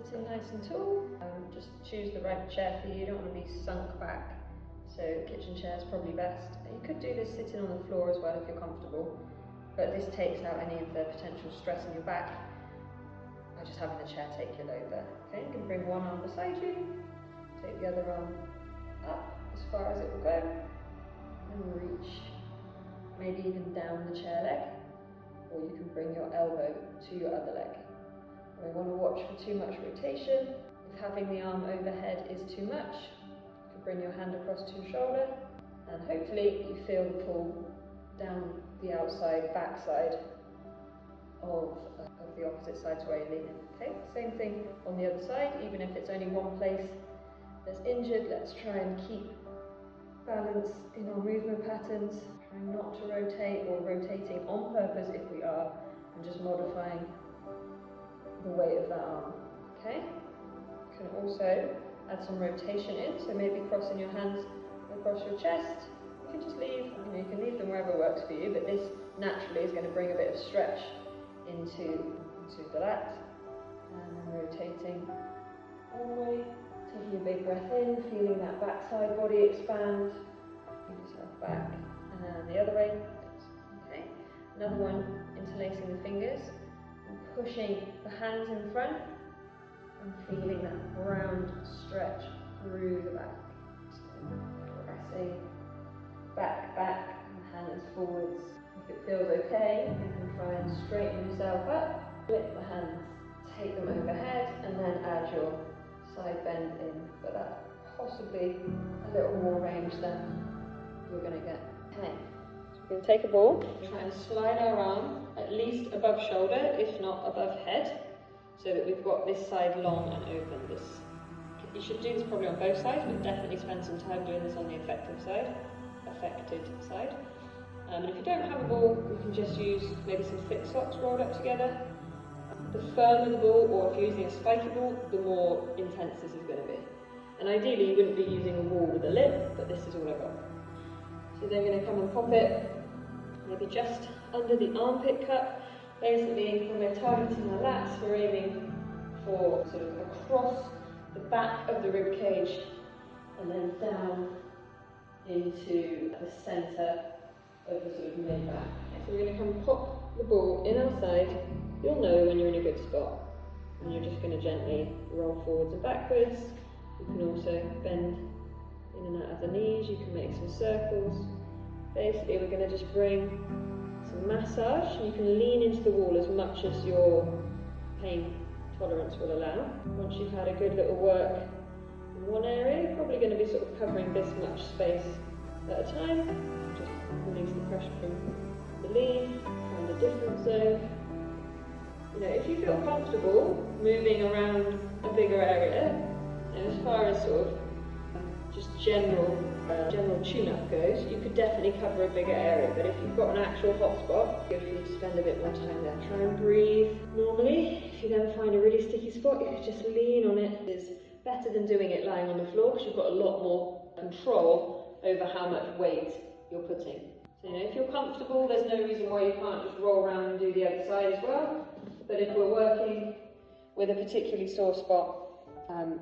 Sitting nice and tall. Just choose the right chair for you. You don't want to be sunk back, so kitchen chair is probably best. You could do this sitting on the floor as well if you're comfortable, but this takes out any of the potential stress in your back by just having the chair take your load there. Okay, you can bring one arm beside you, take the other arm up as far as it will go, and reach, maybe even down the chair leg, or you can bring your elbow to your other leg. We want to watch for too much rotation. If having the arm overhead is too much, you can bring your hand across to your shoulder, and hopefully you feel the pull down the outside, back side of the opposite side to where you're leaning. Okay, same thing on the other side, even if it's only one place that's injured. Let's try and keep balance in our movement patterns. Try not to rotate, or rotating on purpose if we are, and just modifying the weight of that arm. Okay, you can also add some rotation in, so maybe crossing your hands across your chest. You can just leave, you can leave them wherever works for you, but this naturally is going to bring a bit of stretch into the lat. And then rotating all the way, taking a big breath in, feeling that backside body expand. Move yourself back, and then the other way. Okay, another one, interlacing the fingers, pushing the hands in front and feeling that round stretch through the back. So pressing back, and hands forwards. If it feels okay, you can try and straighten yourself up, flip the hands, take them overhead, and then add your side bend in. But that's possibly a little more range than you're going to get. Okay. We're going to take a ball, try and slide our arm at least above shoulder, if not above head, so that we've got this side long and open. You should do this probably on both sides, but definitely spend some time doing this on the affected side. And if you don't have a ball, you can just use maybe some thick socks rolled up together. The firmer the ball, or if you're using a spiky ball, the more intense this is going to be. And ideally you wouldn't be using a wall with a lip, but this is all I've got. So they're going to come and pop it maybe just under the armpit cup. Basically, when we're targeting our lats, we're aiming for sort of across the back of the rib cage and then down into the centre of the sort of mid back. So we're going to come and pop the ball in our side. You'll know when you're in a good spot, and you're just going to gently roll forwards and backwards. You can also bend in and out of the knees. You can make some circles. Basically, we're going to just bring some massage. You can lean into the wall as much as your pain tolerance will allow. Once you've had a good little work in one area, you're probably going to be sort of covering this much space at a time. Just release the pressure from the lead, find a different zone. If you feel comfortable moving around a bigger area, as far as sort of just general tune-up goes, you could definitely cover a bigger area, but if you've got an actual hot spot, good for you to spend a bit more time there. Try and breathe normally. If you then find a really sticky spot, you could just lean on it. It's better than doing it lying on the floor, because you've got a lot more control over how much weight you're putting. So if you're comfortable, there's no reason why you can't just roll around and do the other side as well. But if we're working with a particularly sore spot,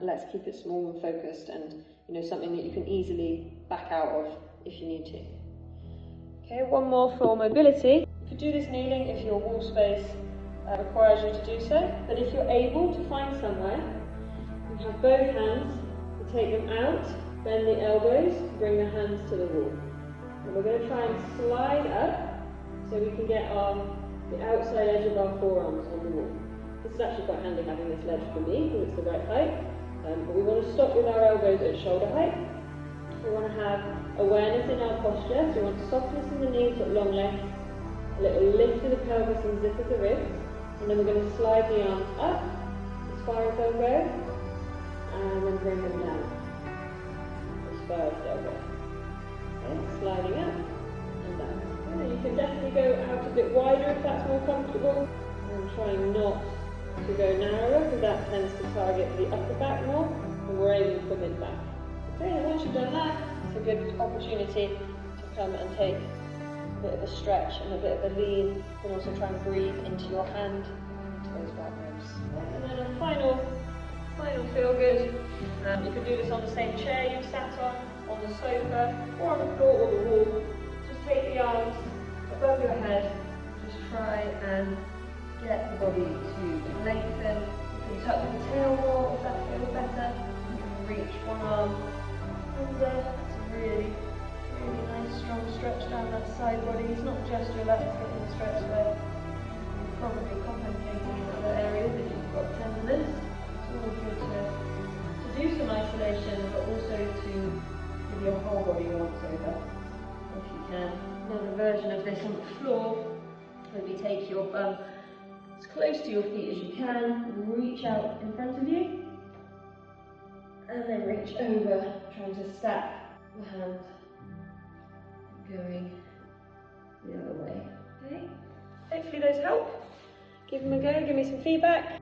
let's keep it small and focused, and something that you can easily back out of if you need to. Okay, one more for mobility. You could do this kneeling if your wall space requires you to do so, but if you're able to find somewhere, you have both hands, you take them out, bend the elbows, bring the hands to the wall. And we're going to try and slide up so we can get the outside edge of our forearms on the wall. This is actually quite handy having this ledge for me, because it's the right height. But we want to stop with our elbows at shoulder height. We want to have awareness in our posture, so we want softness in the knees but long legs, a little lift of the pelvis and zip of the ribs, and then we're going to slide the arms up as far as they'll go, and then bring them down as far as they'll go. Okay, sliding up and down. Okay, you can definitely go out a bit wider if that's more comfortable. I'm trying not to go narrower, because that tends to target the upper back more, and we're aiming for mid back. Okay, and once you've done that, it's a good opportunity to come and take a bit of a stretch and a bit of a lean. You can also try and breathe into your hand, into those back ribs. And then a final You could do this on the same chair you've sat on the sofa, or on the floor or the wall. Just take the arms above your head, just try and get the body to lengthen. You can tuck the tail more if that feels better. You can reach one arm under. It's a really nice strong stretch down that side body. It's not just your legs getting stretched there. You're probably compensating in other areas if you've got tenderness. It's always good to do some isolation, but also to give your whole body a once over if you can. Another version of this on the floor. Maybe take your bum as close to your feet as you can, reach out in front of you, and then reach over, trying to stack the hand going the other way. Okay? Hopefully those help. Give them a go, give me some feedback.